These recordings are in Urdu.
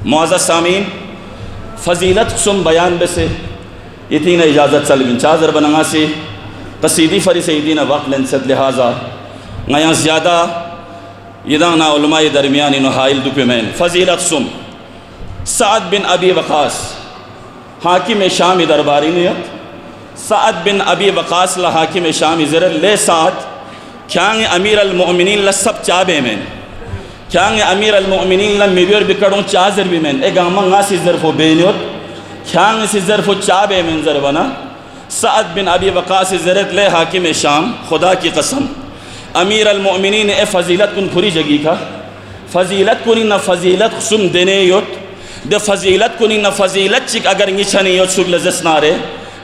معزز سامعین، فضیلت سم بیان بسے یتین اجازت سلوین چازر بنانا سی قصیدی فری سیدین وقت لنسد لہذا نیاں زیادہ یدانا علماء درمیانی نحائل دوپیمین فضیلت سم سعد بن ابی وقاص حاکم شامی درباری نیت سعد بن ابی وقاص لحاکم شامی زر لے سعد کیانگ امیر المؤمنین لسب چابے میں کیانگ امیر المؤمنین لمیبیر بکڑوں چازر بھی میں ایک آمانگا سی ظرف و بینیوت کیانگ سی ظرف و چابے میں ذربنا سعد بن ابی وقاص زرت لے حاکم شام خدا کی قسم امیر المؤمنین اے فضیلت کن پوری جگی کا فضیلت کنی نہ فضیلت سم دینے یوت دے فضیلت کنی نہ فضیلت چک اگر نیچھنی یوت سوگ لزس نارے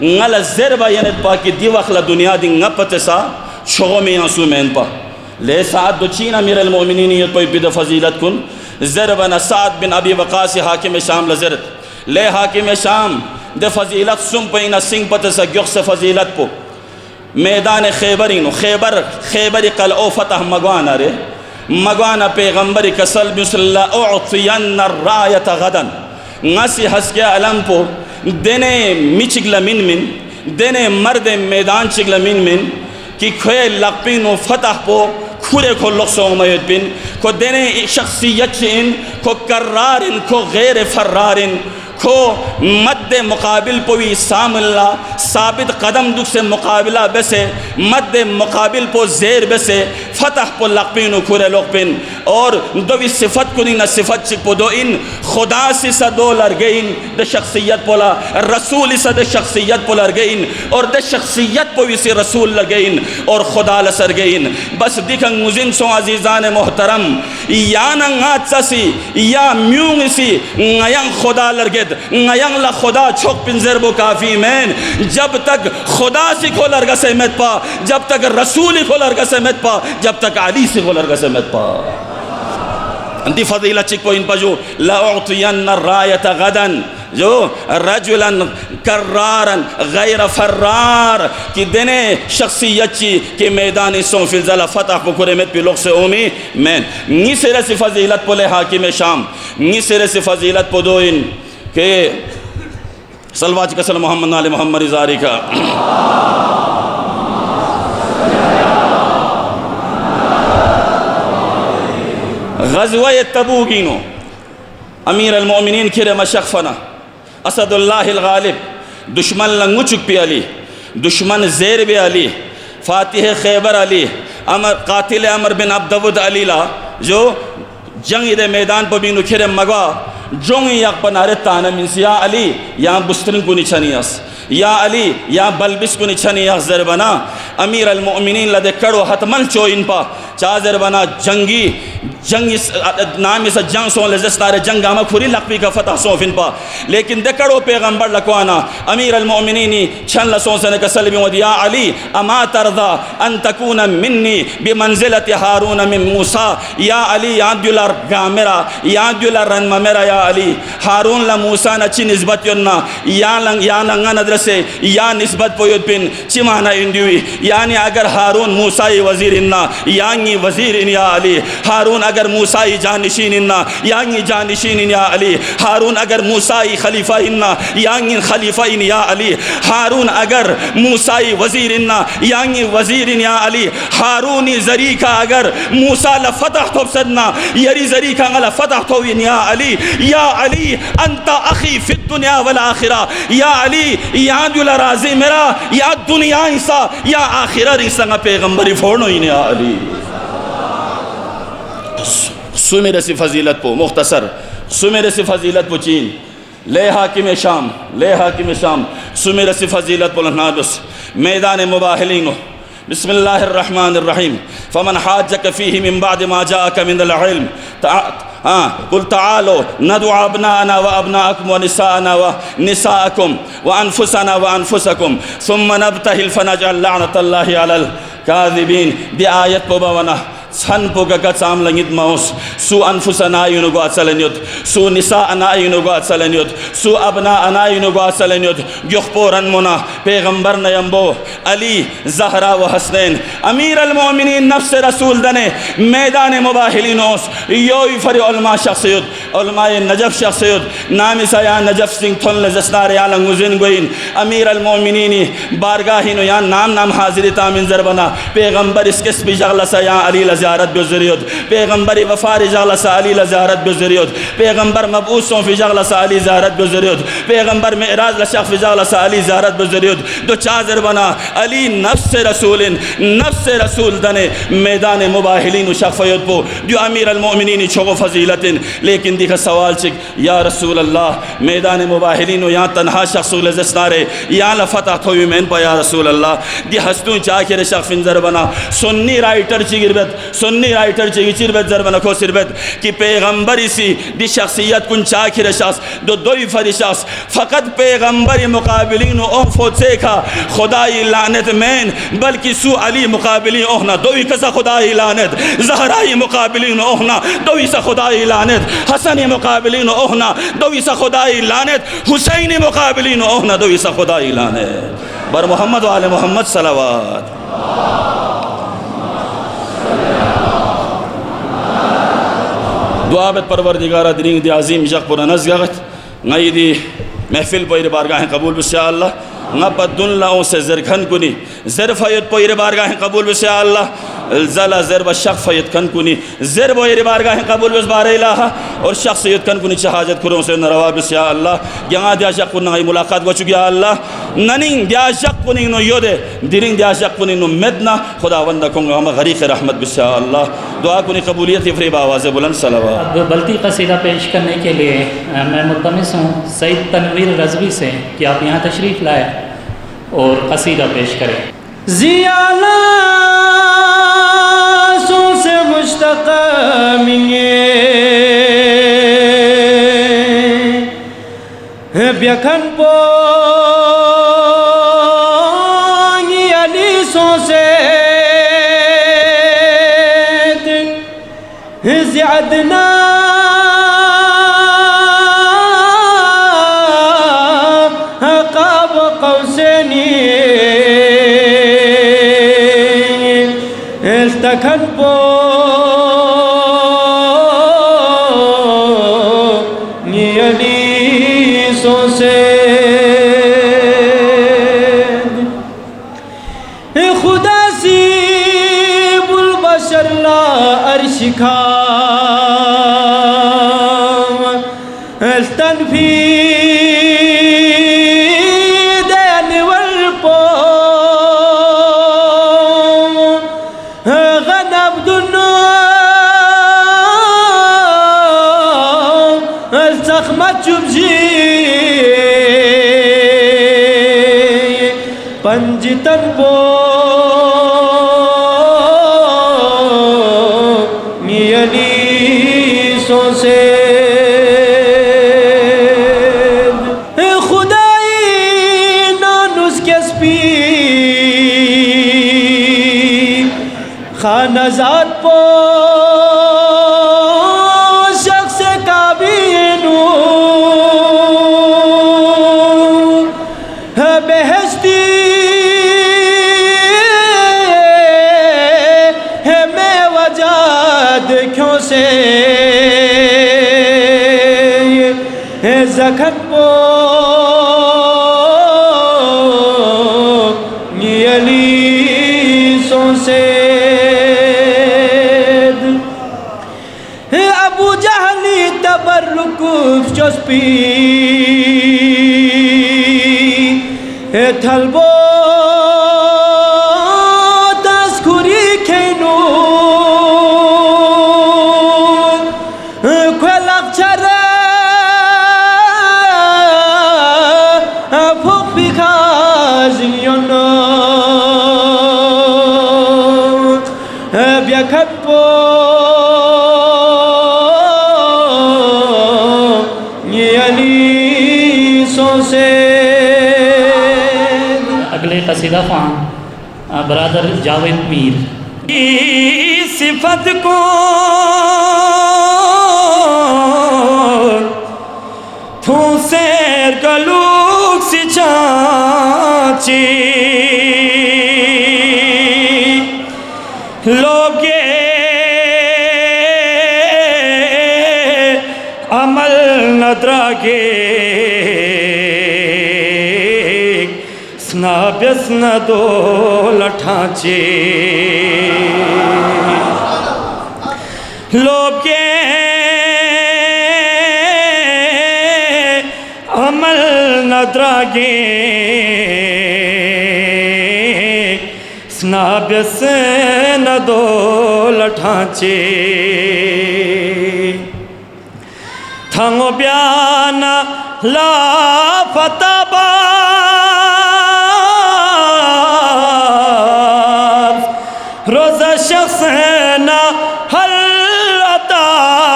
نل زربا ینت پا کی دی وقت دنیا دی نپتسا شغو میں آنسو مین پا لے سعد دو چین امیر المؤمنین یوت پا بید فضیلت کن زربنا سعد بن ابی وقاص حاکم شام لزرت لے حاکم شام دے فضیلت سم پینا سنگ پتسا گیخ سے فضیلت پو میدان خیبرینو خیبر قلعو فتح مگوانا رے مگوانا پیغمبر کسل بسم اللہ اعطین الرایت غدن ناسی حسکی علم پو دینے می چگل من دینے مرد میدان چگل من کی کھوئے لقپینو فتح پو کھورے کو لقصو امیت بین کو دینے شخصیت چین کو کرارن کو غیر فرارن کو مد مقابل پوی سام اللہ ثابت قدم دکھ سے مقابلہ بسے مد مقابل پو زیر بسے فتح پو لقپینو کھورے لقپین اور دوی صفت کنی نہ صفت چک پو دو ان خدا سی سا دو لرگین دے شخصیت پولا رسول سی دے شخصیت پو لرگین اور دے شخصیت پوی سی رسول لرگین اور خدا لسرگین بس دیکھن مزن سو عزیزان محترم یا ننگات سی یا میونگ سی نیان خدا لرگید نیان لا خدا چھوک پنزر بو کافی مین جب تک خدا سی کو لرگا سے مت پا جب تک رسولی کو لرگا سے مت پا جب تک علی سی کو لرگا سے مت پا انتی فضیلت چک پو ان پا جو لَأُعْطِيَنَّ الرَّایَةَ غَدًا جو رجلا کرارن غیر فرار کی دینے شخصیت چی کہ میدان سون فی الزلہ فتح کو کرمت پی لوگ سے اومی مین نی سرے سی فضیلت پو لے حاکم شام نی سرے سی فضیلت پو دو ان کہ صلوات کسل محمد علی محمد ازاری کا غزوہ تبوکینو امیر المؤمنین کھرے مشخفنا اسد اللہ الغالب دشمن لنگو چک پی علی دشمن زیر بی علی فاتح خیبر علی قاتل عمر بن عبدود علی لا جو جنگ دے میدان پا بینو کھرے مگوا جنگ یک پنارت تانا منس یا علی یا بسترن کو نچھنی اس یا علی یا بلبس کو نچھنی اس زربنا امیر المؤمنین لدے کڑو حتمن چو ان پا چاہ زربنا جنگی جنگ نامی سے جنگ سون لزستار جنگ آمہ کھوری لقبی کا فتح سوفن پا لیکن دکڑو پیغمبر لکوانا امیر المؤمنینی چھن لسون سے نکسل بیمود یا علی اما ترضا ان تکون منی بمنزلت حارون من موسیٰ یا علی یاد دیولار گامرہ یاد دیولار رنم میرا یا علی حارون لموسیٰ نا چی نسبت یوننا یا لنگا ندرسے یا نسبت پوید پن چی معنی اندیوی یعنی اگر حارون موسیٰ وزیر اننا یعنی وزیر ان یا علی حارون اگر موسیٰ جانشین اننا یعنی جانشین ان یا علی حارون اگر موسیٰ خلیفہ اننا یعنی خلیفہ ان یا علی حارون اگر موسیٰ وزیر اننا یعنی وزیر ان یا علی حارونی ذریعہ اگر موسیٰ لفتح تو بسدنا یری ذریعہ غلا فتح تو یا علی انت اخی فی الدنیا والآخرہ یا علی یا جل راضی میرا یا دنیا ایسا یا آخرہ ریسا پیغمبری فورنو ان یا علی سو میرے سی فضیلت پو مختصر سو میرے سی فضیلت پو چین لے حاکم شام سو میرے سی فضیلت پو لنادس میدان مباہلینو بسم اللہ الرحمن الرحیم فمن حاجک فیہ من بعد ما جاءک من العلم قل تعالوا ندعو ابناءنا وابناءكم ونساءنا ونساءكم وانفسنا وانفسكم ثم نبتهل فنجعل لعنة الله على الكاذبين دی آیت پو بوانا سن پو گا سام لنگید موس سو انفسنا اینو گو اصلنیت سو نساءنا اینو گو اصلنیت سو ابناءنا اینو گو اصلنیت گیخ پورن منا پیغمبر نیمبو علی زہرا و حسنین امیر المومنین نفس رسول دنے میدان مباہلینوس یوی فری علماء شخصیت علماء نجف شخصیت نامی سایان نجف سنگ تھن لزسنار یالنگ مزین گوین امیر المومنینی بارگاہینو یا نام حاضر تامین زربنا پیغمبر اس کس بھی جغل سایان علی لزیارت بزریت پیغمبر وفار جغل سا علی لزیارت بزریت پیغمبر مبعوثوں فی جغل سا علی زیارت بزریت پیغمبر معراج لشخ فی جغل سا علی زیارت بزریت دو چازر بنا علی نفس رسول دنے میدان مباہلین و شخفیت پو جو امیر المؤمنین چھو فضیلتن لیکن دیکھا سوال چک یا رسول اللہ میدان مباہلین و یہاں تنہا شخص لزسنارے یا لفتح تھوی میں ان پا یا رسول اللہ دی ہستون چاکر شخفن زربنا سنی رائٹر چی گربت زربنا کو سربت کہ پیغمبری سی دی شخصیت کن چاکر شخص دوی فری شخص فقط پیغمبری مقابلین و اون فوت سیکھا خدای لعنت مین بلکہ سو علی مقابلین اوہنا دوی کسا خدای لعنت زہرائی مقابلین اوہنا دوی سا خدای لعنت حسنی مقابلین اوہنا دوی سا خدای لعنت حسینی مقابلین اوہنا دوی سا خدای لعنت بر محمد و آل محمد صلوات دعا بیت پروردگارہ درینگ دی عظیم جق پر نزگاغت نئی دی محفل پویر بارگاہیں قبول بسیار اللہ نپت دن لاؤں سے زرکھن کنی زرفیت پویر بارگاہیں قبول بسیار اللہ زلا زرب شخ فیت کن کنی زرب پویر بارگاہیں قبول بس بار الہ اور شخصیت کن کنی چہاجت کروں سے نروا بسیار اللہ یہاں دیا شک کنی نئی ملاقات گو چکی اللہ ننین دیا شک کنی نو یودے درین دیا شک کنی نو مدنا خدا وندہ کنگا ہم غریق رحمت بسیار اللہ دعا کنی قبولیت فریب آواز بلند صلوات اب بلتی قصیدہ پیش کرنے کے لیے میں ملتمس ہوں سید تنویر رضوی سے کہ آپ یہاں تشریف لائے اور قصیدہ پیش کریں زیالہ سو سے مشتق منگے بیکھن پو علی سو سے زیادنا قاب قوسینی التکن پو علی سو سے خدا سیب البشر لا عرش کھا التنفید انول پو غنب دنو الزخمت چبجی پنجتن پو علی سو سے خانہ ذات پو شخص کابینو بہشتی میں وجاد کیوں سے زخم پو علی سو سے ابو جہلی تبرک چسپی تھلبو تذکری کھینو کھلق چرے پھوک بکھازیونو بیکھت پو علی سو سے اگلے قصیدہ خوان برادر جاوید میر صفت کو تھو سیر گلوک سی چانچی لوگے نادراگے سنابیس ندو لٹھانچے لوگے عمل ندراگے سنابیس ندو لٹھانچے تھنگو بیانا لا فتاباز روزہ شخص نا حل اتاباز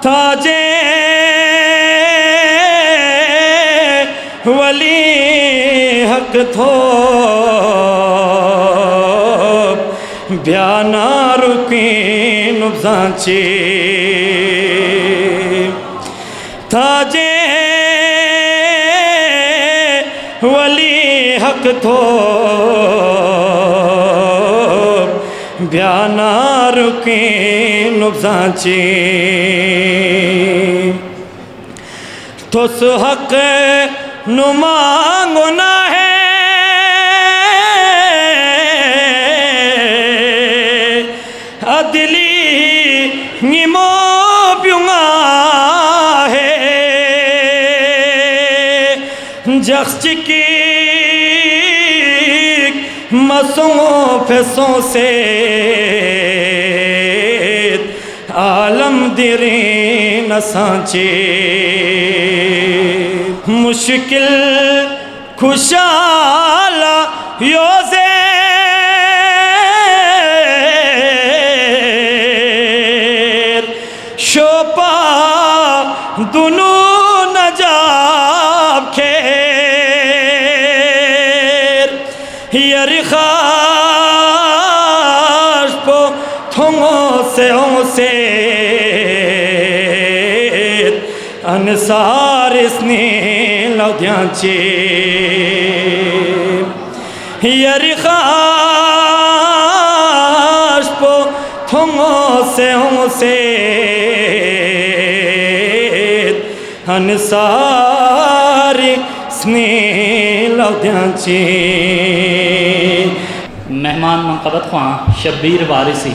تاجے ولی حق تھو بیانا رکین افزانچے تاجے ولی حق تھو بیانا رکین افزانچے تو حق نمانگنا ہے عدلی نیمو بیونگا ہے جخش چکی مسوں فیسوں سے عالم دیرین سانچے مشکل خوشالا یوزے شوپا دنو نجاب کھیر یریخاش پو تھنگوں سے انسار اسنی لودیانچے یریخاش پو تھنگوں سے انسار اسنی لودیانچے مہمان منقبت خواہاں شبیر وارثی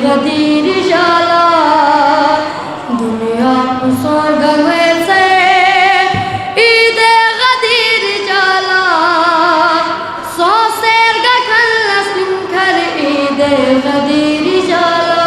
غدیر جالا دنیا Sorgawese ide gadir jala so serga khallas nimkhar ide gadir jala.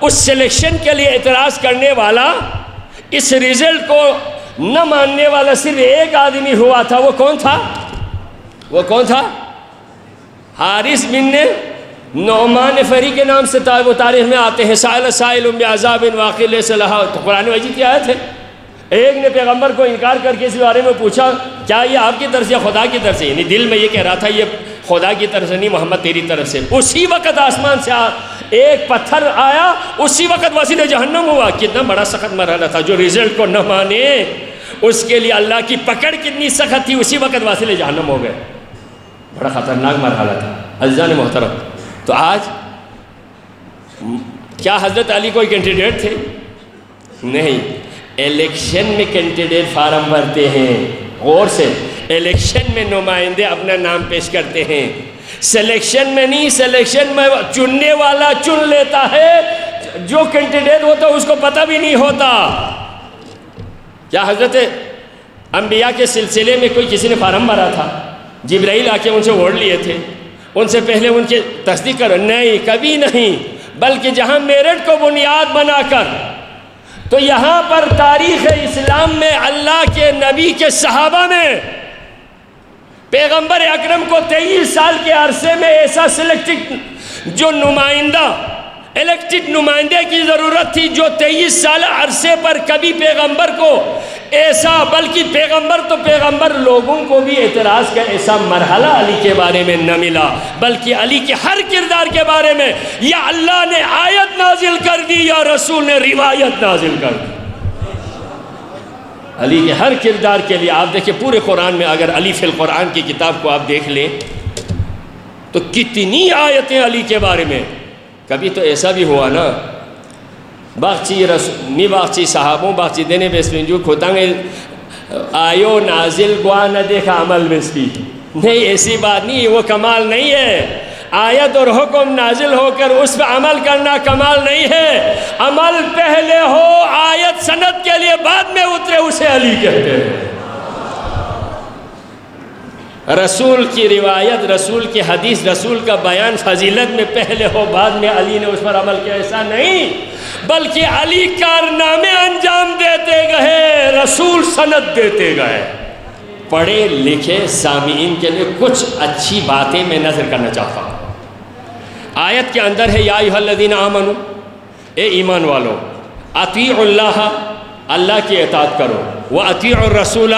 اس سلیکشن کے لیے اعتراض کرنے والا، اس رزلٹ کو نہ ماننے والا صرف ایک آدمی ہوا تھا. وہ کون تھا؟ وہ کون تھا؟ حارث بن نعمان فہری کے نام سے وہ تاریخ میں آتے ہیں. سائل سائل بعذاب واقع لیس لہا، تو قرآن مجید کی آیت ہے. ایک نے پیغمبر کو انکار کر کے اس بارے میں پوچھا کیا یہ آپ کی طرف سے یا خدا کی طرف سے؟ یعنی دل میں یہ کہہ رہا تھا یہ خدا کی طرف سے نہیں، محمد تیری طرف سے. اسی وقت آسمان سے ایک پتھر آیا، اسی وقت وسیلہ جہنم ہوا. کتنا بڑا سخت مرحلہ تھا. جو رزلٹ کو نہ مانے اس کے لیے اللہ کی پکڑ کتنی سخت تھی، اسی وقت وسیلہ جہنم ہو گئے. بڑا خطرناک مرحلہ تھا. عزیزان محترم، تو آج کیا حضرت علی کوئی کینڈیڈیٹ تھے؟ نہیں. الیکشن میں کینڈیڈیٹ فارم بھرتے ہیں. غور سے، الیکشن میں نمائندے اپنا نام پیش کرتے ہیں. سلیکشن میں نہیں. سلیکشن میں چننے والا چن لیتا ہے، جو کینڈیڈیٹ ہوتا اس کو پتہ بھی نہیں ہوتا. کیا حضرت انبیاء کے سلسلے میں کوئی کسی نے فارم بھرا تھا؟ جبرائیل آ کے ان سے ووٹ لیے تھے، ان سے پہلے ان کی تصدیق کرو؟ نہیں، کبھی نہیں. بلکہ جہاں میرٹ کو بنیاد بنا کر، تو یہاں پر تاریخ اسلام میں اللہ کے نبی کے صحابہ میں پیغمبر اکرم کو 23 سال کے عرصے میں ایسا سلیکٹڈ جو نمائندہ، الیکٹڈ نمائندے کی ضرورت تھی، جو 23 سال عرصے پر کبھی پیغمبر کو ایسا، بلکہ پیغمبر تو پیغمبر لوگوں کو بھی اعتراض کا ایسا مرحلہ علی کے بارے میں نہ ملا. بلکہ علی کے ہر کردار کے بارے میں یا اللہ نے آیت نازل کر دی یا رسول نے روایت نازل کر دی. علی کے ہر کردار کے لیے آپ دیکھیں پورے قرآن میں، اگر علی فی القرآن کی کتاب کو آپ دیکھ لیں تو کتنی آیتیں علی کے بارے میں. کبھی تو ایسا بھی ہوا نا، باقی نی باقی صحابوں باقی دینے بیسپنجو کھوتانگے آیو نازل گوا نہ دیکھا عمل بسپی. نہیں، ایسی بات نہیں، وہ کمال نہیں ہے. آیت اور حکم نازل ہو کر اس پہ عمل کرنا کمال نہیں ہے. عمل پہلے ہو، آیت سند کے لیے بعد میں اترے، اسے علی کہتے ہیں. رسول کی روایت، رسول کی حدیث، رسول کا بیان فضیلت میں پہلے ہو، بعد میں علی نے اس پر عمل کیا، ایسا نہیں. بلکہ علی کارنامے انجام دیتے گئے، رسول سند دیتے گئے. پڑھے لکھے سامعین کے لیے کچھ اچھی باتیں میں نظر کرنا چاہتا ہوں. آیت کے اندر ہے یا ایھا الذین آمنو، اے ایمان والو، اطیعوا اللہ، اللہ کی اطاعت کرو، واطیعوا الرسول،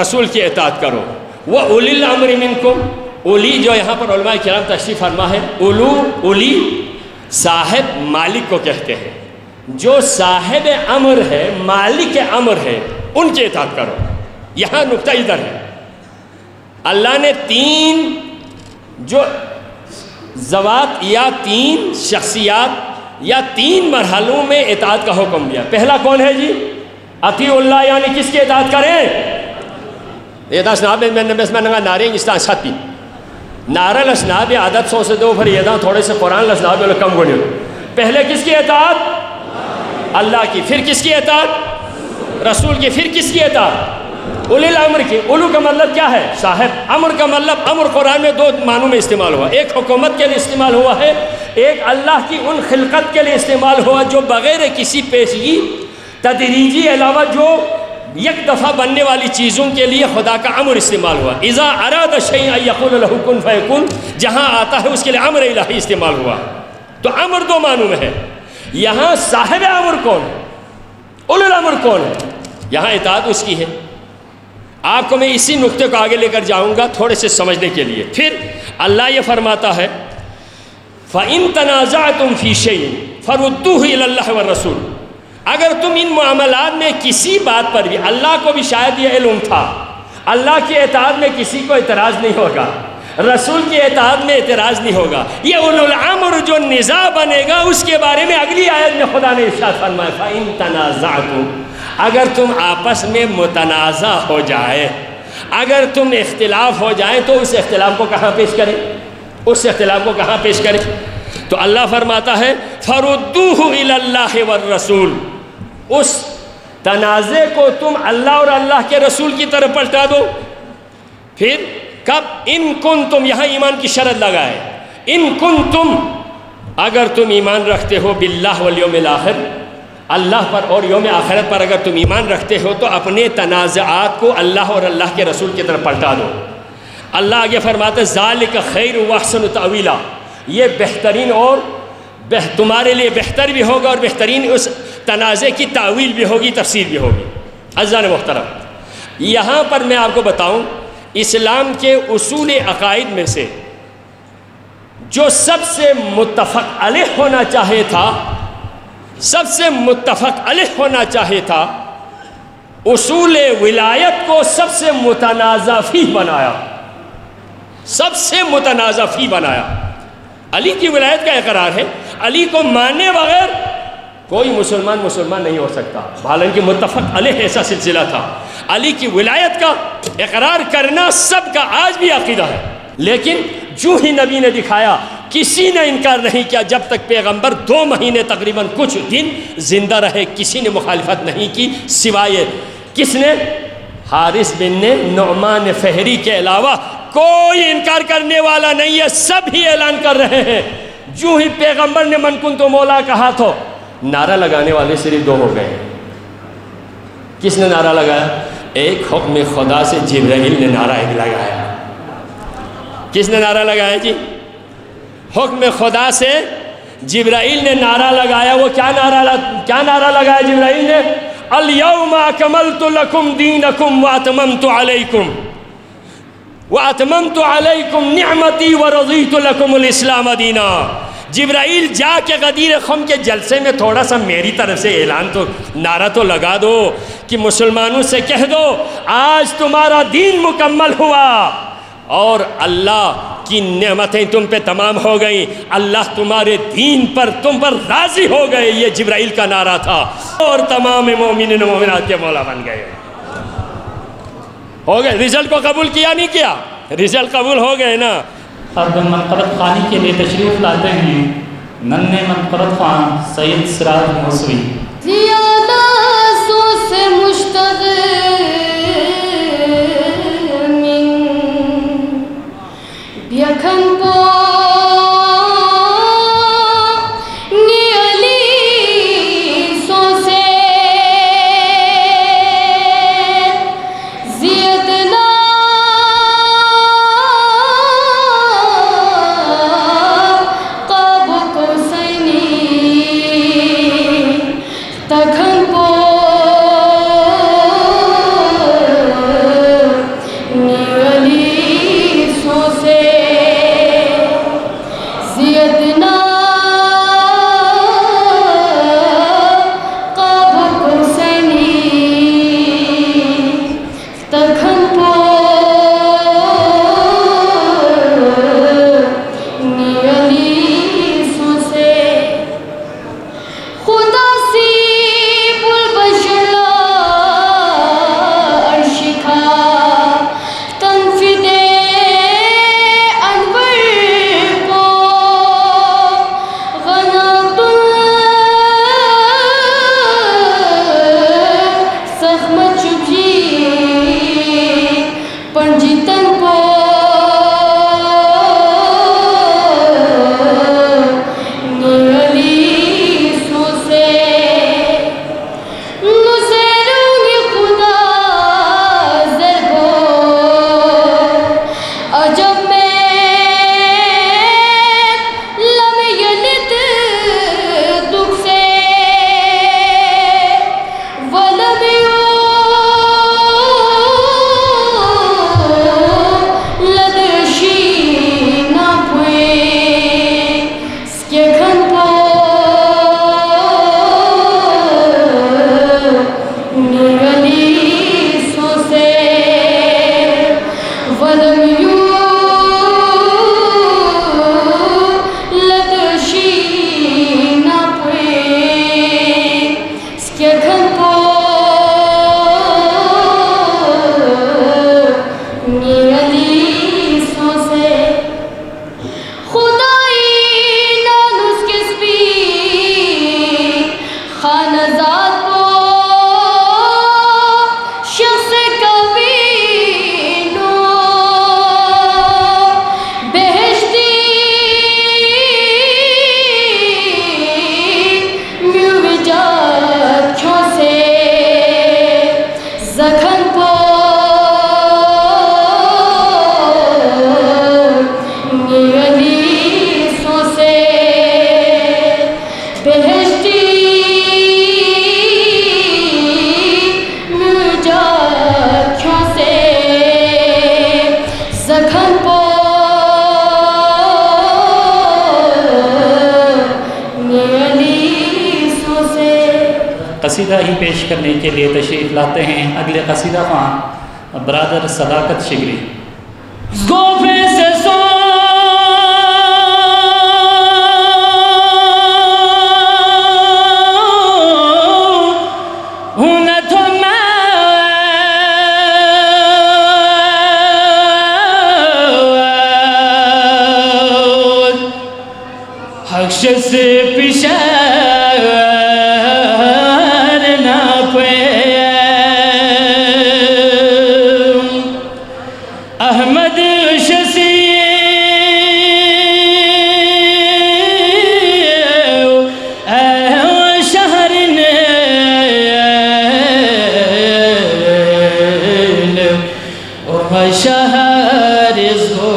رسول کی اطاعت کرو، وَأُولِي الْأَمْرِ مِنْكُمْ. اولی جو یہاں پر علماء کرام تشریف فرما ہے، اولی صاحب مالک کو کہتے ہیں. جو صاحب امر ہے، مالک امر ہے، ان کی اطاعت کرو. یہاں نقطہ ادھر ہے. اللہ نے 3 جو ذوات یا 3 شخصیات یا 3 مرحلوں میں اطاعت کا حکم دیا. پہلا کون ہے جی؟ اطیعوا اللہ، یعنی کس کی اطاعت کریں؟ یہ اسناب میں نگا ناریں استان ساتھی نارا لسناب عادت 100 سے 2 پھر یہ تھوڑے سے قرآن لسناب کم گڑے. پہلے کس کی اطاعت؟ اللہ کی. پھر کس کی اطاعت؟ رسول کی. پھر کس کی اطاعت؟ اولی الامر کی. اولو کا مطلب کیا ہے؟ صاحب. امر کا مطلب، امر قرآن میں 2 معنوں میں استعمال ہوا. ایک حکومت کے لیے استعمال ہوا ہے، ایک اللہ کی ان خلقت کے لیے استعمال ہوا جو بغیر کسی پیشگی تدریجی علاوہ جو یک دفعہ بننے والی چیزوں کے لیے خدا کا امر استعمال ہوا. اذا اراد شیئا ان یقول له کن فیکون، جہاں آتا ہے اس کے لیے امر الہی استعمال ہوا. تو امر 2 معنوں میں ہے. یہاں صاحب امر کون ہے؟ اولی الامر کون ہے؟ یہاں اطاعت اس کی ہے. آپ کو میں اسی نقطے کو آگے لے کر جاؤں گا تھوڑے سے سمجھنے کے لیے. پھر اللہ یہ فرماتا ہے فَإِن تَنَازَعْتُمْ فِي شَيْءٍ فَرُدُّوهُ إِلَى اللَّهِ وَالرَّسُولِ. اگر تم ان معاملات میں کسی بات پر بھی، اللہ کو بھی شاید یہ علم تھا، اللہ کی اطاعت میں کسی کو اعتراض نہیں ہوگا، رسول کی اطاعت میں اعتراض نہیں ہوگا. یہ اولو الامر جو نزاع بنے گا اس کے بارے میں اگلی آیت میں خدا نے ارشاد فرمایا فَإِن تَنَازَعْتُمْ، اگر تم آپس میں متنازع ہو جائے، اگر تم اختلاف ہو جائیں تو اس اختلاف کو کہاں پیش کریں؟ اس اختلاف کو کہاں پیش کریں؟ تو اللہ فرماتا ہے فَرُدُّوهُ إِلَى اللَّهِ وَالرَّسُولِ. اس تنازع کو تم اللہ اور اللہ کے رسول کی طرف پلٹا دو. پھر کب؟ ان کنتم، یہاں ایمان کی شرط لگائے، ان کنتم اگر تم ایمان رکھتے ہو باللہ والیوم الآخر، اللہ پر اور یوم آخرت پر اگر تم ایمان رکھتے ہو تو اپنے تنازعات کو اللہ اور اللہ کے رسول کی طرف پلٹا دو۔ اللہ آگے فرماتے ذالک خیر و احسن تأویلا، یہ بہترین اور تمہارے لیے بہتر بھی ہوگا اور بہترین اس تنازع کی تعویل بھی ہوگی، تفسیر بھی ہوگی۔ عزیزان محترم، یہاں پر میں آپ کو بتاؤں اسلام کے اصول عقائد میں سے جو سب سے متفق علیہ ہونا چاہے تھا، سب سے متفق علیہ ہونا چاہے تھا، اصول ولایت کو سب سے متنازع فی بنایا، سب سے متنازع فی بنایا۔ علی کی ولایت کا اقرار ہے، علی کو ماننے بغیر کوئی مسلمان نہیں ہو سکتا، حالانکہ متفق علیہ ایسا سلسلہ تھا۔ علی کی ولایت کا اقرار کرنا سب کا آج بھی عقیدہ ہے، لیکن جو ہی نبی نے دکھایا کسی نے انکار نہیں کیا، جب تک پیغمبر 2 مہینے تقریباً کچھ دن زندہ رہے کسی نے مخالفت نہیں کی، سوائے کس نے؟ حارث بن نعمان فہری کے علاوہ کوئی انکار کرنے والا نہیں ہے، سب ہی اعلان کر رہے ہیں۔ جو ہی پیغمبر نے من کنت مولا کہا تو نعرہ لگانے والے صرف 2 ہو گئے۔ کس نے نعرہ لگایا؟ ایک حکم خدا سے جبرائیل نے نعرہ لگایا۔ کس نے نعرہ لگایا جی؟ حکم خدا سے جبرائیل نے نعرہ لگایا۔ وہ کیا نعرہ لگایا جبرائیل نے؟ الیوم اکملت لکم دینکم واتممت علیکم نعمتی ورضیت لکم الاسلام دینا۔ جبرائیل جا کے غدیر خم کے جلسے میں تھوڑا سا میری طرف سے اعلان تو نعرہ تو لگا دو کہ مسلمانوں سے کہہ دو آج تمہارا دین مکمل ہوا اور اللہ کی نعمتیں تم پہ تمام ہو گئیں، اللہ تمہارے دین پر تم پر راضی ہو گئے۔ یہ جبرائیل کا نعرہ تھا اور تمام مومنین و مومنات کے مولا بن گئے۔ ہو گئے، رزلٹ کو قبول کیا نہیں کیا؟ رزلٹ قبول ہو گئے نا۔ اب منقبت خوانی کے لیے تشریف لاتے ہیں ننھے منقبت خوان سید سراج موسوی۔ زیادہ سو سے مشتغل بیکھن پو نیلی سو سے زیدنا قاب کو سینی تکھن پو نیلی سو سے زیدنا قاب کو سینی تکھن پو نیلی سو سے خدا سی بل بشلا عرشکا تنفدے انور کو غنات سخم چبھی پنجتن کو نیلی سو سے نزیرونی خدا زرگو عجب میں لم یلد دکھ سے ولم یولد شینا پوئے سکے گھن پو نیلی سو سے ولم یولد شینا پوئے سکے گھن پو نیلی سو سے خدائی نانوس کس بھی خانزاد کو شخص کبھی نو بہشتی قصیدہ ہی پیش کرنے کے لیے تشریف لاتے ہیں اگلے قصیدہ خواں برادر صداقت شگری. گوفے سے سو حقش سے پشار نہ پے احمد شسی شہر نے شہر زو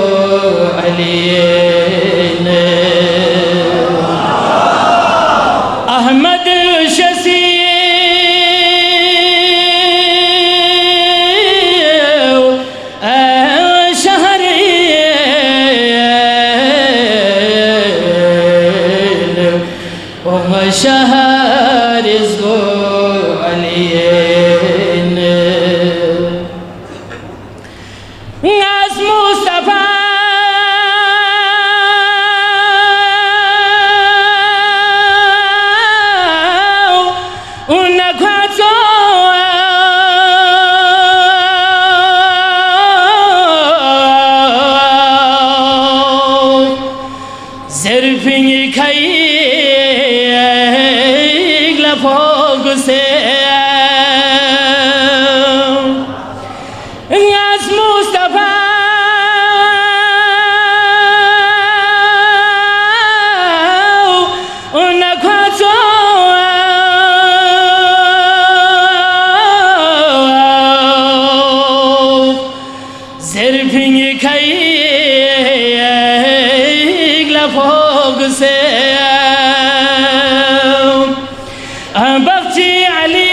علی احمد شسی شہر شہر زو علی از مصطفیٰ زرفنگ کھائی لفوگ سے از مصطفیٰ ان کھوچو زرفنگ کھائی فوق سے بخشی علی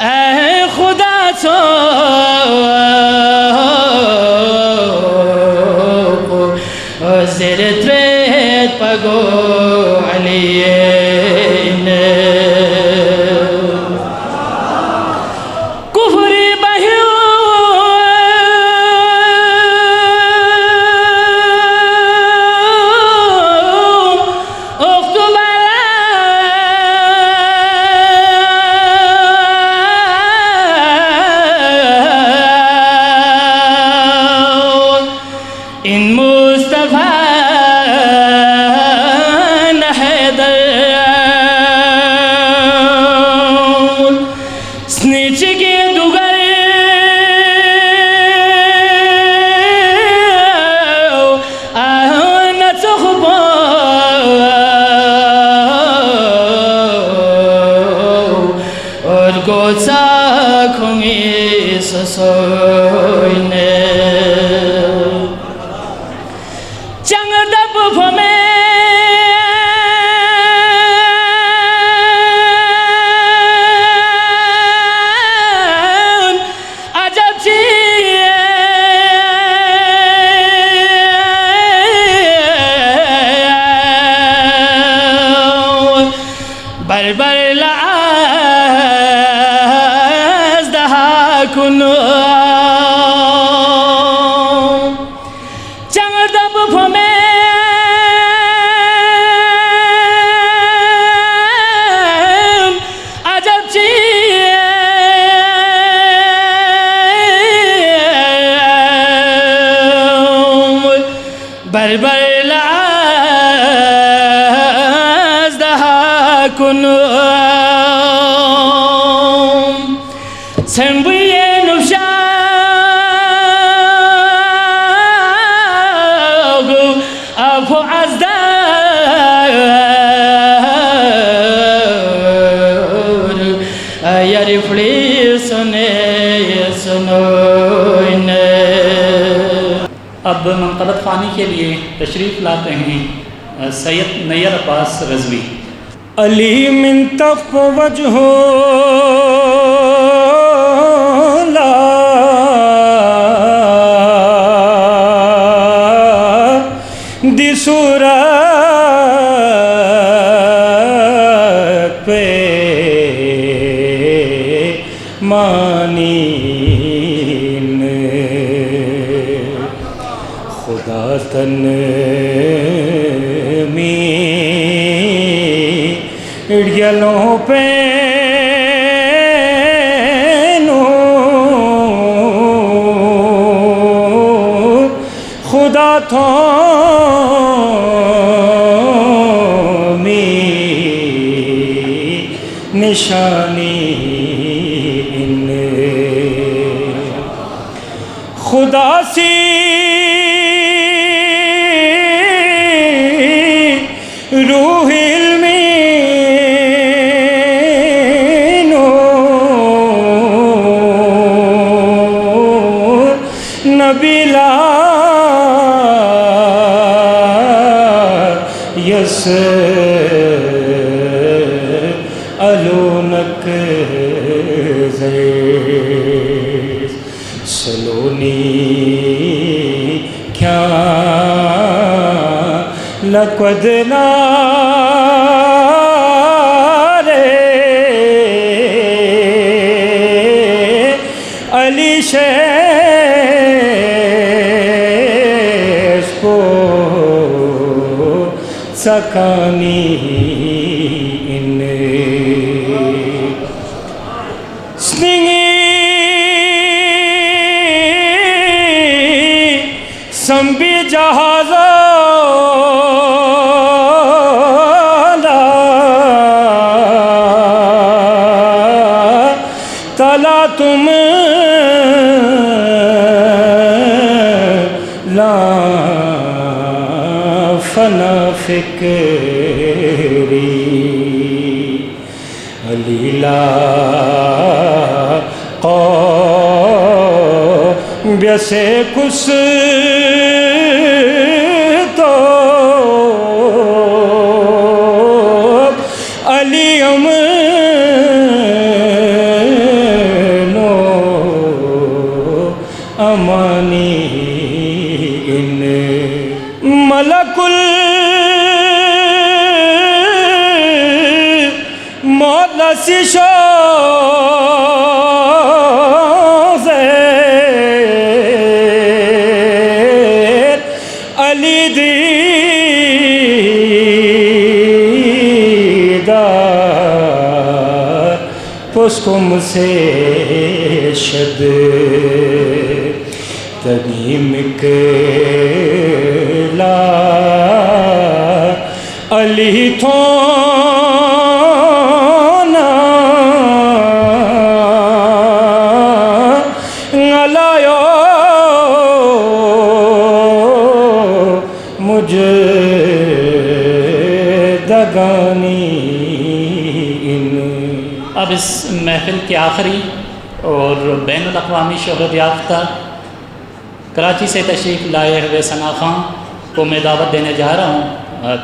اے خدا سو زیر تریت پگو علی ان مصطفیٰ حیدر سنیچ کے دوگر نچخبو اور گوچا کھونگی سسوئنے بربر لاز دہا کنو چنگ دب پھمے عجب چیئے بربر کنو سنبوی نفشاگ افو ازدار یاری فلی سنے سنوئنے. اب منقبت خوانی کے لیے تشریف لاتے ہیں سید نیر عباس رضوی. علی من تخف وجہ لا دی صورت مانی خدا تن می اڑگلوں پہ خدا تھو می نشانی ان خدا سی روح علمی نور نبی لا یس الونک زیز سلونی کیا لقدنا علی شیخ کو سکانی ان سنگی سنبی جہازہ تلا تم لا فنا فکری علی لا بیسے کس تو علی امانی ان ملک الموت لسیشو زیر علی دیدار پسکم سے شد تنیم کلا علی تھونا غلایو مجھے دگانی ان اب اس محفل کے آخری اور بین الاقوامی شہرت یافتہ کراچی سے تشریف لائے ہوئے ثنا خان کو میں دعوت دینے جا رہا ہوں.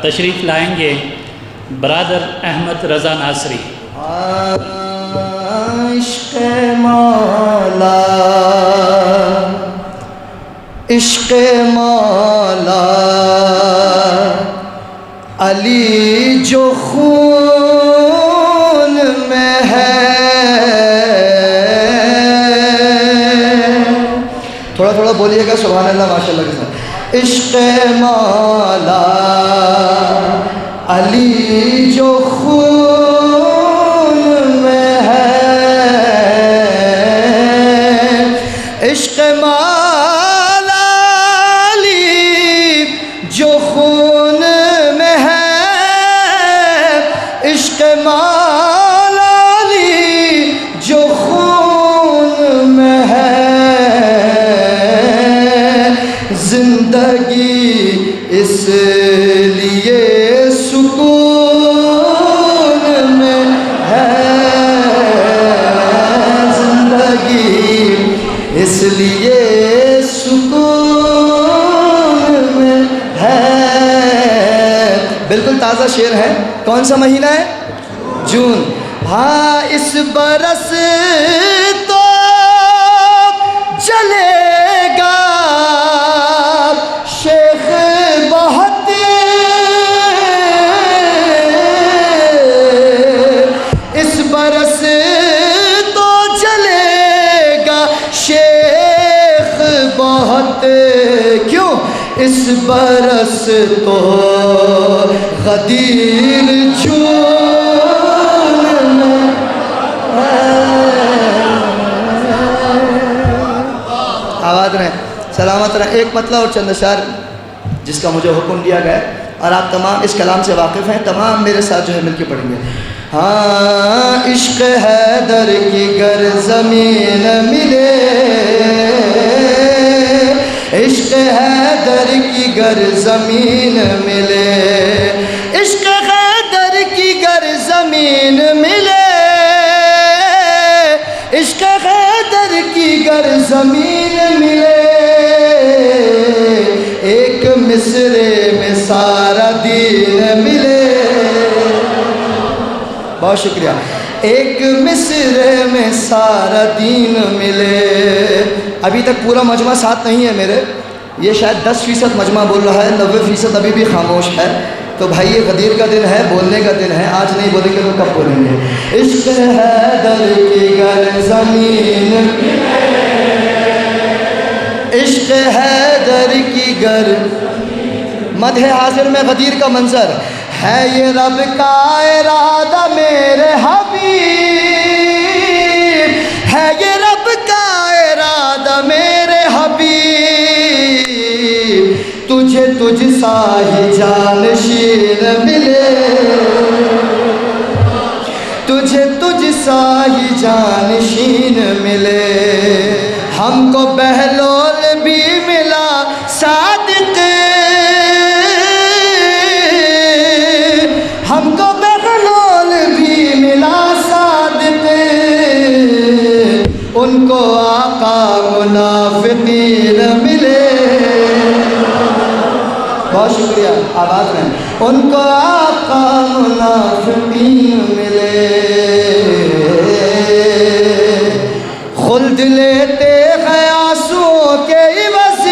تشریف لائیں گے برادر احمد رضا ناصری. عشق مولا عشق مولا علی جو خون میں ہے. تھوڑا تھوڑا بولیے گا سبحان اللہ ماشاء اللہ کے ساتھ. عشق مولا علی جو خون میں ہے. عشق مولا علی جو خون میں ہے. عشق مولا علی جو خون میں ہے. زندگی اس لیے سکون میں ہے. زندگی اس لیے سکون میں ہے. بالکل تازہ شعر ہے. کون سا مہینہ ہے؟ جون. ہاں اس برس تو چلے گا شیخ بہت. اس برس تو چلے اس برس تو غدیر جون میں آواز رہیں، سلامت رہیں. ایک مطلب اور چند اشعار جس کا مجھے حکم دیا گیا ہے، اور آپ تمام اس کلام سے واقف ہیں، تمام میرے ساتھ جو ہے مل کے پڑھیں گے. ہاں عشق حیدر کی گر زمین ملے، عشق حیدر کی گر زمین ملے، عشق حیدر کی گر زمین ملے، عشق حیدر کی گر زمین ملے، ایک مصرے میں سارا دین ملے. بہت شکریہ. ایک مصرے میں سارا دین ملے. ابھی تک پورا مجمع ساتھ نہیں ہے میرے، یہ شاید 10% مجمع بول رہا ہے، 90% ابھی بھی خاموش ہے. تو بھائی یہ غدیر کا دن ہے، بولنے کا دن ہے، آج نہیں بولیں گے تو کب بولیں گے؟ عشق حیدر کی گر زمین، عشق حیدر کی گر. مدح حاضر میں غدیر کا منظر ہے، یہ رب کا ارادہ میرے حبیب، ہے یہ رب کا ارادہ میرے حبیب، تجھے تجھ سا ہی جانشین ملے، تجھے تجھ سا ہی جانشین ملے. ہم کو بہلول بھی ملا صادق، ہم کو بہلول بھی ملا صادق، ان کو آقا منافقین ملے. بہت شکریہ، آباد رہیں. ان کو آقا منافقین ملے. خلد لیتے ہیں آنسوؤں کے عوض،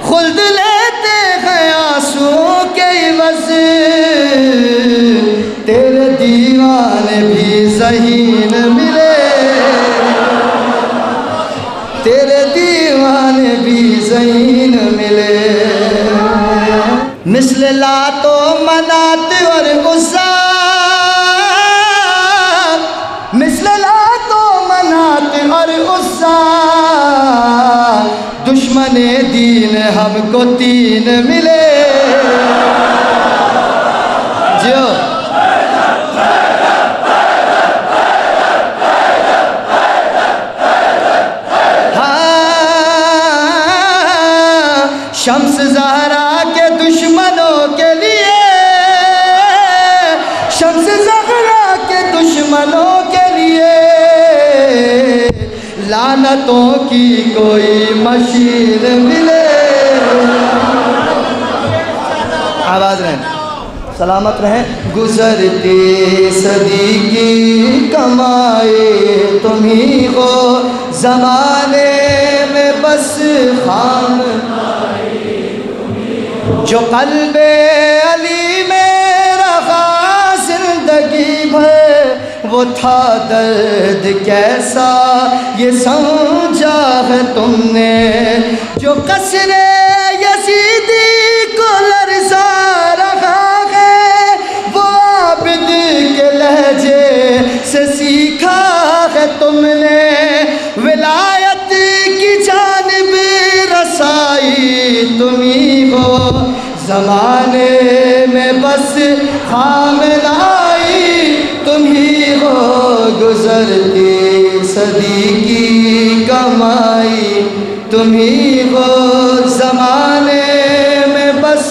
خلد لیتے ہیں آنسوؤں کے عوض، تیرے دیوانے بھی ذہین ملے، تیرے دیوانے بھی ذہین ملے. مثل لات و منات اور عزا، مثل لات و منات اور عزا، دشمن دین ہم کو تین ملے. جو شمس زہرا کے دشمنوں کے لیے، شمس زہرا کے دشمنوں کے لیے، لعنتوں کی کوئی مشین ملے. آواز رہیں، سلامت رہیں. گزرتی صدی کی کمائی تم ہی ہو، زمانے میں بس خام جو قلب علی میں رہا زندگی بھر، وہ تھا درد کیسا یہ سمجھا ہے تم نے، جو قصر یزیدی کو لرزا رہا ہے، وہ عابد کے لہجے سے سیکھا ہے تم نے، ولایت کی جانب رسائی تم ہی ہو، زمانے میں بس خاملائی تم ہی ہو، گزرتی صدی کی کمائی تم ہی ہو، زمانے میں بس.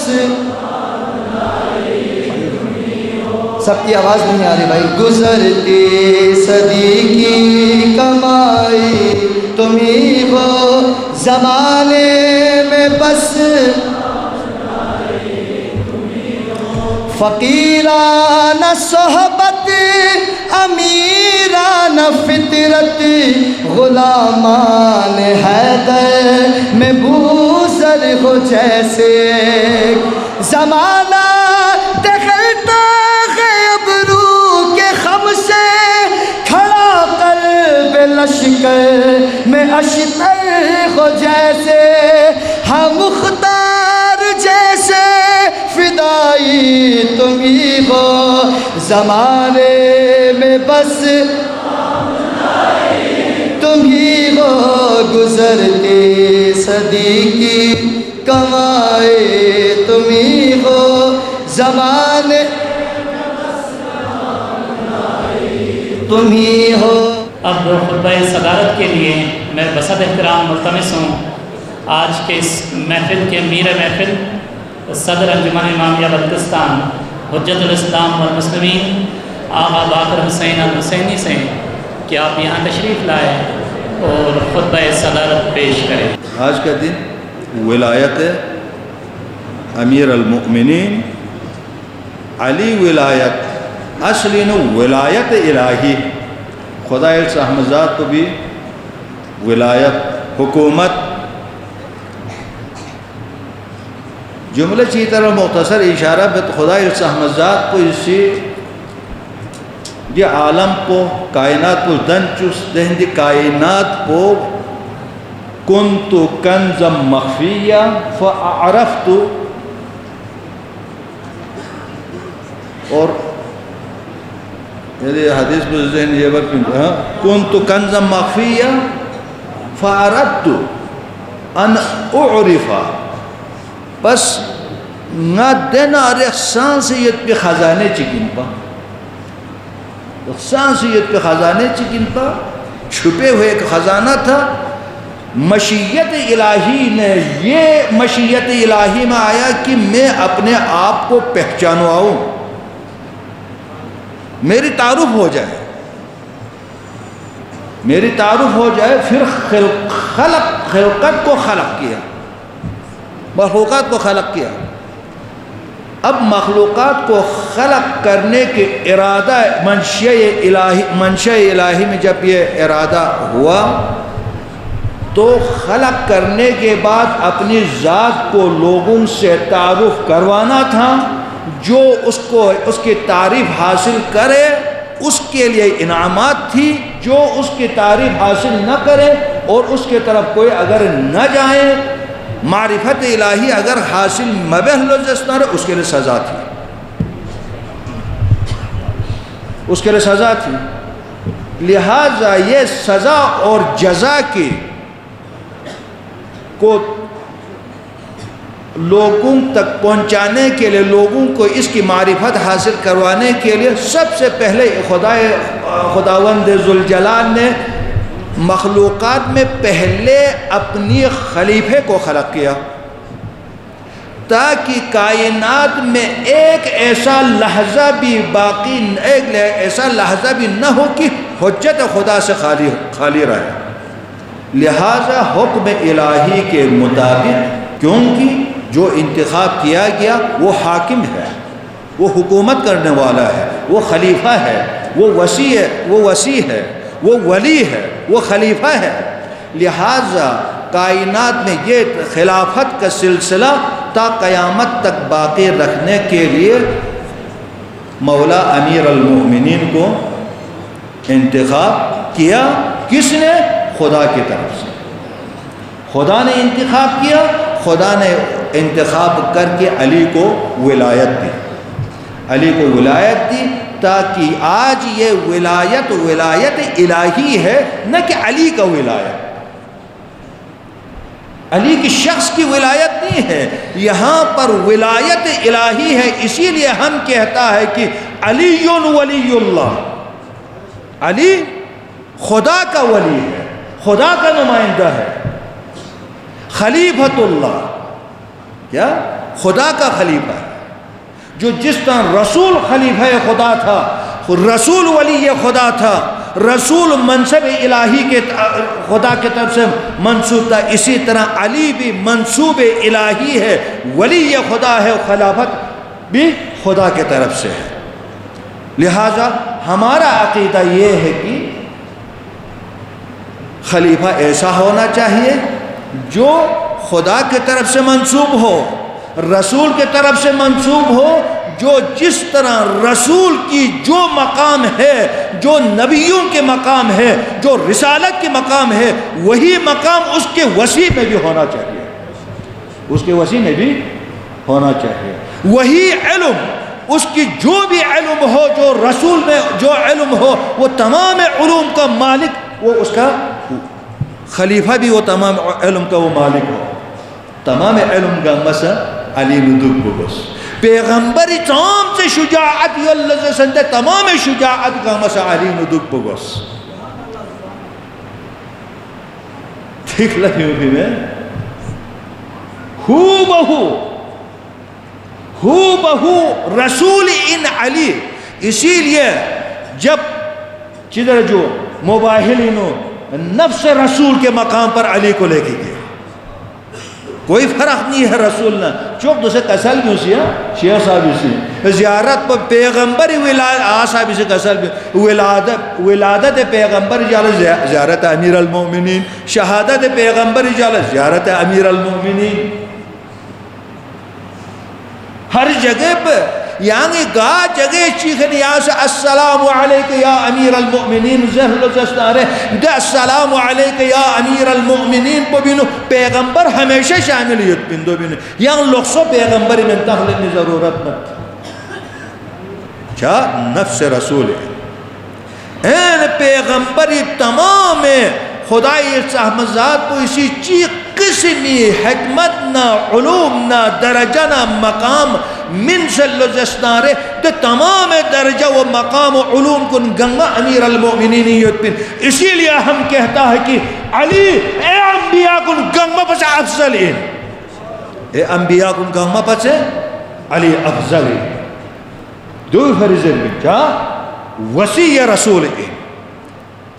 سب کی آواز نہیں آ رہی بھائی. گزرتی صدی کی کمائی تم ہی ہو، زمانے میں بس فقیرانہ صحبت امیرانہ فطرت، غلامان حیدر میں بوسر ہو جیسے، زمانہ دکھلتا ہے ابرو کے خم سے، کھڑا قلب لشکر میں اشتر ہو جیسے ہم مختار جیسے فدائی تم ہی ہو زمانے میں بس تم ہی ہو گزرتی صدی کی کمائے تم ہی ہو زمانے تم ہی ہو. اب خطبہ صدارت کے لیے میں بسط احترام ملتمس ہوں آج کے اس محفل کے میر محفل صدر انجمن امامیہ بلتستان حجت الاسلام والمسلمین آقا باقر حسین الحسینی سے کہ آپ یہاں تشریف لائے اور خطبہ صدارت پیش کریں. آج کا دن ولایت امیر المؤمنین علی ولایت اصلی ولایت الہی خدا احمد کو بھی ولایت حکومت جملہ چی طرح مختصر اشارہ بت خدا احمد کو اسی یہ عالم کو کائنات کو دن چس دہندی کائنات کو کنت کنزا مخفیہ فعرفت اور یہ حدیث پر ذہن یہ وقت کنت کنزا مخفیہ فعرفت ان اعرفا بس نہ دینا سانسیت پہ خزانے چکن پا سانسیت پہ خزانے چکن پا چھپے ہوئے ایک خزانہ تھا. مشیت الہی نے یہ مشیت الہی میں آیا کہ میں اپنے آپ کو پہچانواؤں میری تعارف ہو جائے میری تعارف ہو جائے. پھر خلقت کو خلق کیا مخلوقات کو خلق کیا. اب مخلوقات کو خلق کرنے کے ارادہ منشأ الہی میں جب یہ ارادہ ہوا تو خلق کرنے کے بعد اپنی ذات کو لوگوں سے تعارف کروانا تھا. جو اس کی تعریف حاصل کرے اس کے لیے انعامات تھی. جو اس کی تعریف حاصل نہ کرے اور اس کے طرف کوئی اگر نہ جائے معرفت الہی اگر حاصل مبہلست نہ رہے اس کے لیے سزا تھی اس کے لیے سزا تھی. لہٰذا یہ سزا اور جزا کی کو لوگوں تک پہنچانے کے لیے لوگوں کو اس کی معرفت حاصل کروانے کے لیے سب سے پہلے خداوند ذوالجلال نے مخلوقات میں پہلے اپنی خلیفے کو خلق کیا تاکہ کائنات میں ایک ایسا لحظہ بھی نہ ہو کہ حجت خدا سے خالی رہے. لہذا حکم الہی کے مطابق کیونکہ جو انتخاب کیا گیا وہ حاکم ہے وہ حکومت کرنے والا ہے وہ خلیفہ ہے وہ وسیع ہے وہ ولی ہے وہ خلیفہ ہے. لہذا کائنات میں یہ خلافت کا سلسلہ تا قیامت تک باقی رکھنے کے لیے مولا امیر المؤمنین کو انتخاب کیا. کس نے؟ خدا کی طرف سے. خدا نے انتخاب کیا. خدا نے انتخاب کر کے علی کو ولایت دی تاکہ آج یہ ولایت الہی ہے نہ کہ علی کا ولایت. علی کی شخص کی ولایت نہیں ہے یہاں پر ولایت الہی ہے. اسی لیے ہم کہتا ہے کہ علی ولی اللہ علی خدا کا ولی ہے خدا کا نمائندہ ہے. خلیفۃ اللہ کیا خدا کا خلیفہ ہے. جو جس طرح رسول خلیفہ خدا تھا رسول ولی خدا تھا رسول منصب الہی کے خدا کی طرف سے منصوب تھا اسی طرح علی بھی منصوب الہی ہے ولی خدا ہے خلافت بھی خدا کی طرف سے ہے. لہذا ہمارا عقیدہ یہ ہے کہ خلیفہ ایسا ہونا چاہیے جو خدا کی طرف سے منصوب ہو رسول کے طرف سے منسوب ہو، جو جس طرح رسول کی جو مقام ہے، جو نبیوں کے مقام ہے، جو رسالت کے مقام ہے، وہی مقام اس کے وسیع میں بھی ہونا چاہیے، اس کے وسیع میں بھی ہونا چاہیے۔ وہی علم، اس کی جو بھی علم ہو، جو رسول میں جو علم ہو، وہ تمام علوم کا مالک، وہ اس کا خلیفہ بھی وہ تمام علم کا وہ مالک ہو۔ تمام علم کا مسا علی ندک بگس پیغمبری تمام سے شجاعت یہ اللہ سے سنتے تمام شجاعت کا مسا علی ندک بگس ٹھیک لگی ہوگی میں ہو بہو رسول ان علی۔ اسی لیے جب جدھر جو مباہلینو نفس رسول کے مقام پر علی کو لے کے گیا، کوئی فرق نہیں ہے رسول نہ چوک دوسرے کسل بھی اسی ہے شیعہ صاحب اسی زیارت پر پیغمبر صاحب اسی کسل بھی ولادت پیغمبر جالا زیارت امیر المومنین، شہادت پیغمبر جالا زیارت امیر المومنین۔ ہر جگہ پہ یعنی گاہ جگہ چیخن یہاں سے السلام علیکہ یا امیر المؤمنین زہل و زستارے دے السلام علیکہ یا امیر المؤمنین پو بینو پیغمبر ہمیشہ شاملیت بندو بینو یہاں لخصو پیغمبری من تخلقنی ضرورت نت کیا نفس رسول ہے این پیغمبری تمام خدای صاحب ذات کو اسی چیخ قسمی حکمت نہ علوم نہ درجہ نہ مقام من صلی زستارے تو تمام درجہ و مقام و علوم کن گنگا امیر المؤمنینیت پن۔ اسی لئے ہم کہتا ہے کہ علی اے انبیاء کن گنگا پس افضل ان، اے انبیاء کن گنگا پس علی افضل ان۔ دو فرزن میں کیا وسیع رسول ان،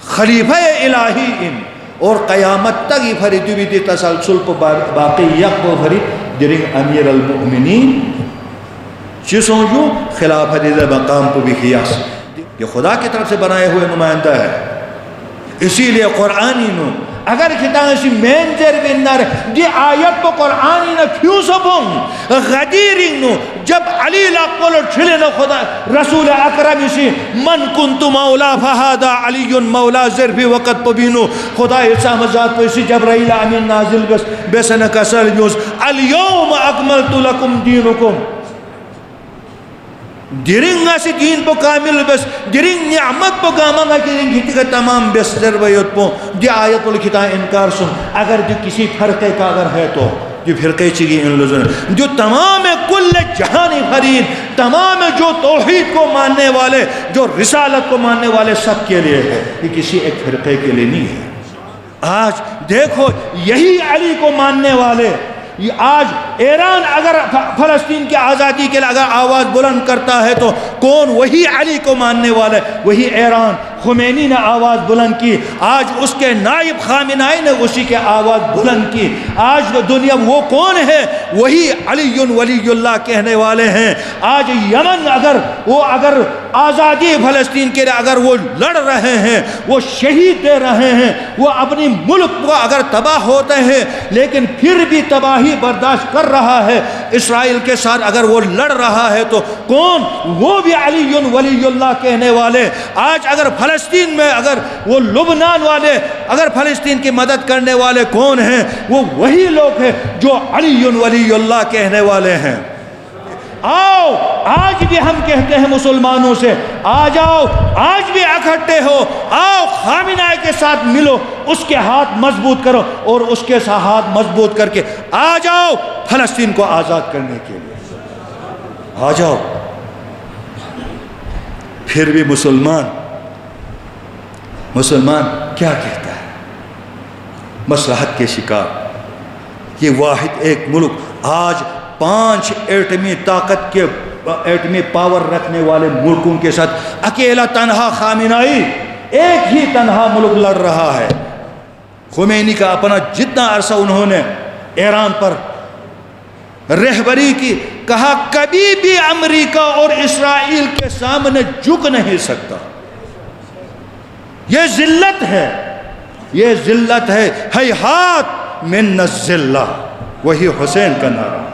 خلیفہ الہی ان، اور قیامت تک یہ فری دوی دی تسلسل پہ باقی یک پہ فری درنگ امیر المؤمنین چیزوں جو خلافت دے مقام پہ بھی خیاس یہ خدا کی طرف سے بنائے ہوئے نمائندہ ہے۔ اسی لئے قرآنی نو اگر کتاں اسی مین زیر بنار دی آیت پہ قرآنی نو کیوں سبوں غدیری نو جب علی لاقبول چھلے نو خدا رسول اکرم اسی من کنت مولا فہادا علی مولا زیر بھی وقت پہ بینو خدا احسام ذات پہ اسی جبرائیل امین نازل بسن کسر جوز الیوم اکملت لکم دینکم درنگ اسی دین پو کامل بس درنگ نعمت پو گاما کی درنگ ہیتی کا تمام بستر بیت پو دی آیت پو لکھتا انکار سن اگر جو کسی فرقے کا اگر ہے تو جو فرقے چگی ان لوزن جو تمام کل جہانی فرید تمام جو توحید کو ماننے والے جو رسالت کو ماننے والے سب کے لیے ہے یہ کسی ایک فرقے کے لیے نہیں ہے۔ آج دیکھو یہی علی کو ماننے والے آج ایران اگر فلسطین کی آزادی کے لیے اگر آواز بلند کرتا ہے تو کون؟ وہی علی کو ماننے والے، وہی ایران خمینی نے آواز بلند کی، آج اس کے نائب خامنائی نے اسی کے آواز بلند کی۔ آج دنیا وہ کون ہے؟ وہی علی ولی اللہ کہنے والے ہیں۔ آج یمن اگر آزادی فلسطین کے لیے اگر وہ لڑ رہے ہیں، وہ شہید دے رہے ہیں، وہ اپنی ملک کو اگر تباہ ہوتے ہیں لیکن پھر بھی تباہی برداشت کر رہا ہے، اسرائیل کے ساتھ اگر وہ لڑ رہا ہے تو کون؟ وہ بھی علی ولی اللہ کہنے والے۔ آج اگر فلسطین میں اگر وہ لبنان والے اگر فلسطین کی مدد کرنے والے کون ہیں؟ وہ وہی لوگ ہیں جو علی ولی اللہ کہنے والے ہیں۔ آؤ آج بھی ہم کہتے ہیں مسلمانوں سے آ جاؤ، آج بھی اکٹھے ہو، آؤ خامنہ کے ساتھ ملو، اس کے ہاتھ مضبوط کرو اور اس کے ساتھ ہاتھ مضبوط کر کے آ جاؤ فلسطین کو آزاد کرنے کے لیے آ جاؤ۔ پھر بھی مسلمان کیا کہتا ہے؟ مصلحت کے شکار یہ واحد ایک ملک آج 5 ایٹمی طاقت کے ایٹمی پاور رکھنے والے ملکوں کے ساتھ اکیلا تنہا خامنائی ایک ہی تنہا ملک لڑ رہا ہے۔ خمینی کا اپنا جتنا عرصہ انہوں نے ایران پر رہبری کی، کہا کبھی بھی امریکہ اور اسرائیل کے سامنے جھک نہیں سکتا، یہ ذلت ہے، یہ ذلت ہے، ہیہات من الذلہ، وہی حسین کا نعرہ۔